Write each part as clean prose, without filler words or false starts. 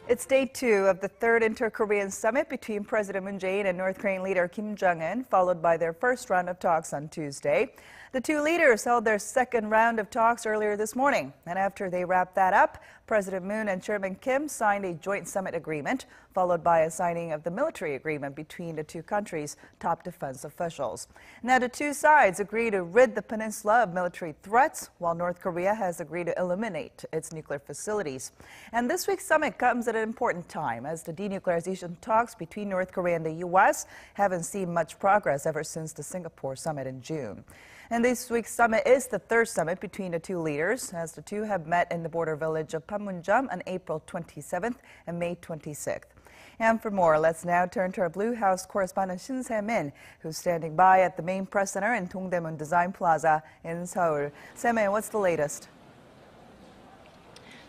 It's day 2 of the third inter-Korean summit between President Moon Jae-in and North Korean leader Kim Jong-un, followed by their first round of talks on Tuesday. The two leaders held their second round of talks earlier this morning. And after they wrapped that up, President Moon and Chairman Kim signed a joint summit agreement, followed by a signing of the military agreement between the two countries' top defense officials. Now, the two sides agree to rid the peninsula of military threats, while North Korea has agreed to eliminate its nuclear facilities. And this week's summit comes at an important time, as the denuclearization talks between North Korea and the U.S. haven't seen much progress ever since the Singapore summit in June. And this week's summit is the third summit between the two leaders, as the two have met in the border village of Panmunjom on April 27th and May 26th. And for more, let's now turn to our Blue House correspondent Shin Se-min, who's standing by at the main press center in Dongdaemun Design Plaza in Seoul. Se-min, what's the latest?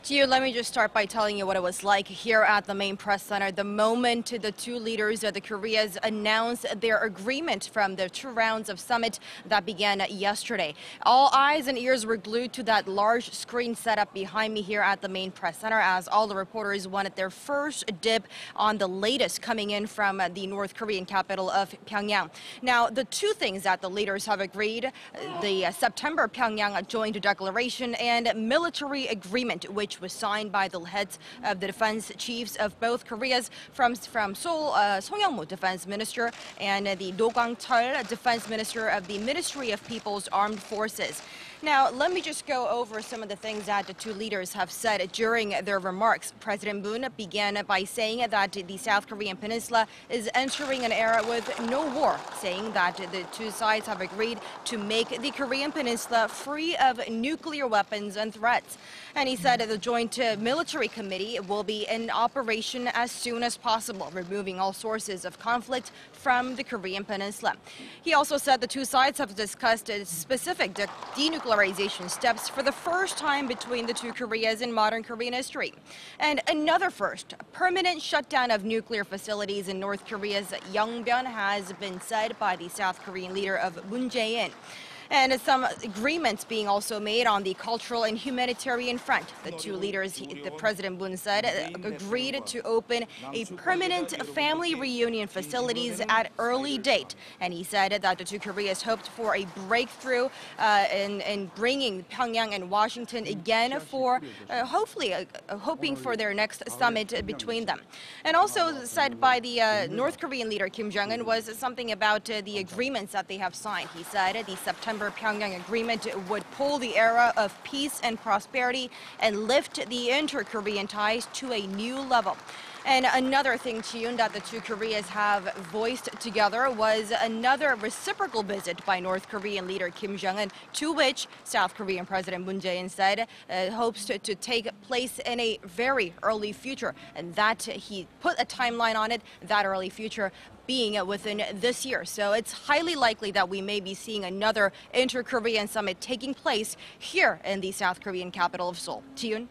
Ji-yoon, let me just start by telling you what it was like here at the main press center the moment the two leaders of the Koreas announced their agreement from the two rounds of summit that began yesterday. All eyes and ears were glued to that large screen setup behind me here at the main press center, as all the reporters wanted their first dip on the latest coming in from the North Korean capital of Pyeongyang. Now, the two things that the leaders have agreed, the September Pyeongyang joint declaration and military agreement, which was signed by the heads of the defense chiefs of both Koreas from Seoul, Song Young-mo, defense minister, and the Do Kwang-chol, defense minister of the Ministry of People's Armed Forces. Now, let me just go over some of the things that the two leaders have said during their remarks. President Moon began by saying that the South Korean peninsula is entering an era with no war, saying that the two sides have agreed to make the Korean peninsula free of nuclear weapons and threats. And he said that the Joint Military Committee will be in operation as soon as possible, removing all sources of conflict from the Korean peninsula. He also said the two sides have discussed specific denuclearization steps for the first time between the two Koreas in modern Korean history. And another first, permanent shutdown of nuclear facilities in North Korea's Yongbyon has been said by the South Korean leader of Moon Jae-in. And some agreements being also made on the cultural and humanitarian front. The two leaders, the President Moon said, agreed to open a permanent family reunion facilities at early date. And he said that the two Koreas hoped for a breakthrough in bringing Pyongyang and Washington again for hoping for their next summit between them. And also said by the North Korean leader Kim Jong-un was something about the agreements that they have signed. He said the September Pyongyang agreement would pull the era of peace and prosperity and lift the inter-Korean ties to a new level. And another thing, Ji-yoon, that the two Koreas have voiced together was another reciprocal visit by North Korean leader Kim Jong-un, to which South Korean President Moon Jae-in said hopes to take place in a very early future, and that he put a timeline on it, that early future being within this year. So it's highly likely that we may be seeing another inter-Korean summit taking place here in the South Korean capital of Seoul. Ji-yoon?